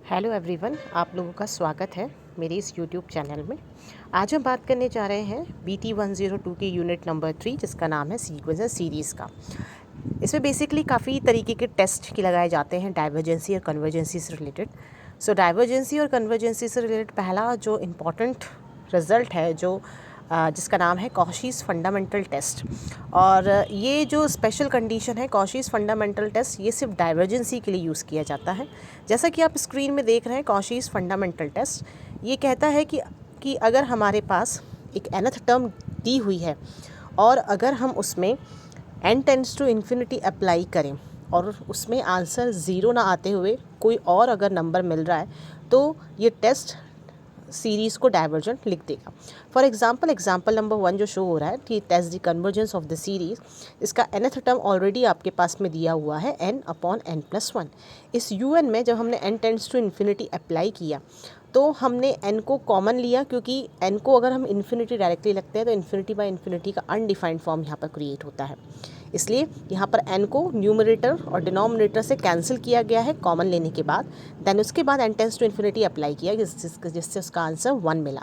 Hello everyone, आप लोगों का स्वागत है मेरे इस यूट्यूब चैनल में। आज हम बात करने जा रहे हैं BT 102 के यूनिट नंबर 3 जिसका नाम है सीक्वेंस एंड सीरीज़ का। इसमें बेसिकली काफ़ी तरीके के टेस्ट की लगाए जाते हैं डाइवर्जेंसी और कन्वर्जेंसी से रिलेटेड। डाइवर्जेंसी और कन्वर्जेंसी से रिलेटेड पहला जो इम्पॉर्टेंट रिज़ल्ट है जिसका नाम है कॉशीज़ फंडामेंटल टेस्ट। और ये जो स्पेशल कंडीशन है कॉशीज़ फंडामेंटल टेस्ट, ये सिर्फ डाइवर्जेंसी के लिए यूज़ किया जाता है। जैसा कि आप स्क्रीन में देख रहे हैं, कॉशीज़ फंडामेंटल टेस्ट ये कहता है कि अगर हमारे पास एक nth टर्म दी हुई है और अगर हम उसमें n tends to infinity apply करें और उसमें आंसर ज़ीरो ना आते हुए कोई और अगर नंबर मिल रहा है तो ये टेस्ट सीरीज़ को डाइवर्जेंट लिख देगा। फॉर एग्जाम्पल नंबर 1 जो शो हो रहा है कि test the convergence of the series, इसका nth टर्म ऑलरेडी आपके पास में दिया हुआ है n/n+1। इस un में जब हमने n tends to infinity apply किया तो हमने n को कॉमन लिया, क्योंकि n को अगर हम इन्फिनिटी डायरेक्टली लगते हैं तो इन्फिनिटी बाय इन्फिनिटी का अनडिफाइंड फॉर्म यहाँ पर क्रिएट होता है। इसलिए यहाँ पर n को न्यूमरेटर और डिनोमिनेटर से कैंसिल किया गया है कॉमन लेने के बाद। देन उसके बाद n tends to infinity apply किया जिससे उसका आंसर 1 मिला।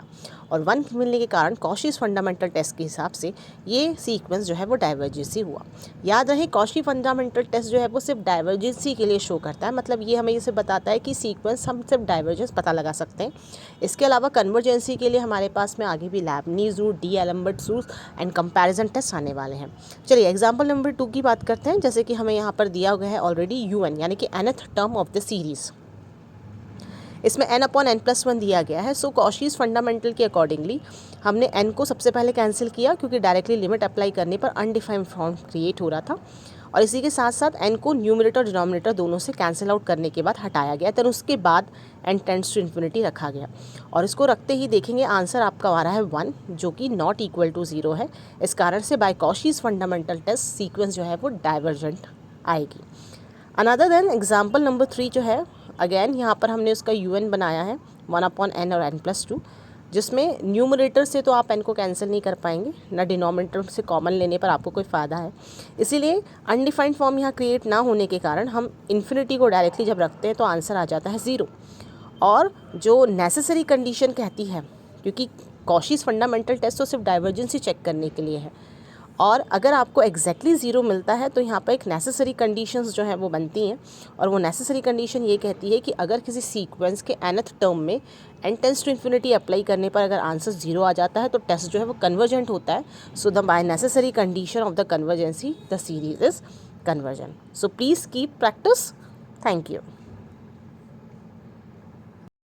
और 1 मिलने के कारण कॉशीज़ फंडामेंटल टेस्ट के हिसाब से ये सीक्वेंस जो है वो डाइवर्जेंसी हुआ। याद रहे, कॉशी फंडामेंटल टेस्ट जो है वो सिर्फ डाइवर्जेंसी के लिए शो करता है, मतलब ये हमें इसे बताता है कि सीक्वेंस हम सिर्फ डाइवर्जेंस पता लगा सकते हैं। इसके अलावा कन्वर्जेंसी के लिए हमारे पास में आगे भी Leibniz rule, d'Alembert's rule and comparison test आने वाले हैं। चलिए एग्जाम्पल नंबर 2 की बात करते हैं। जैसे कि हमें यहाँ पर दिया गया है ऑलरेडी un यानी कि nth term of the series, इसमें n/n+1 दिया गया है। सो कॉशीज़ फंडामेंटल के अकॉर्डिंगली हमने n को सबसे पहले कैंसिल किया, क्योंकि डायरेक्टली लिमिट अप्लाई करने पर अनडिफाइंड फॉर्म क्रिएट हो रहा था। और इसी के साथ साथ n को न्यूमरेटर और डिनोमिनेटर दोनों से कैंसिल आउट करने के बाद हटाया गया। तो उसके बाद n टेंड्स टू इन्फिनिटी रखा गया और इसको रखते ही देखेंगे आंसर आपका आ रहा है 1, जो कि नॉट इक्वल टू 0 है। इस कारण से बाय कॉशीज़ फंडामेंटल टेस्ट सीक्वेंस जो है वो डाइवर्जेंट आएगी। अनदर देन एग्जाम्पल नंबर 3 जो है, अगेन यहाँ पर हमने उसका un बनाया है 1/n और n+2, जिसमें न्यूमरेटर से तो आप n को कैंसिल नहीं कर पाएंगे, ना डिनोमिनेटर से कॉमन लेने पर आपको कोई फ़ायदा है। इसीलिए अनडिफाइंड फॉर्म यहाँ क्रिएट ना होने के कारण हम इन्फिनिटी को डायरेक्टली जब रखते हैं तो आंसर आ जाता है 0। और जो नेसेसरी कंडीशन कहती है, क्योंकि कॉशीज़ फंडामेंटल टेस्ट तो सिर्फ डाइवर्जेंसी चेक करने के लिए है, और अगर आपको एग्जैक्टली 0 मिलता है तो यहाँ पर एक नेसेसरी कंडीशंस जो है वो बनती हैं। और वो नेसेसरी कंडीशन ये कहती है कि अगर किसी सीक्वेंस के nth टर्म में n tends to infinity apply करने पर अगर आंसर 0 आ जाता है तो टेस्ट जो है वो कन्वर्जेंट होता है। So the by necessary condition of the convergency the series is convergent. So please keep practice. Thank you.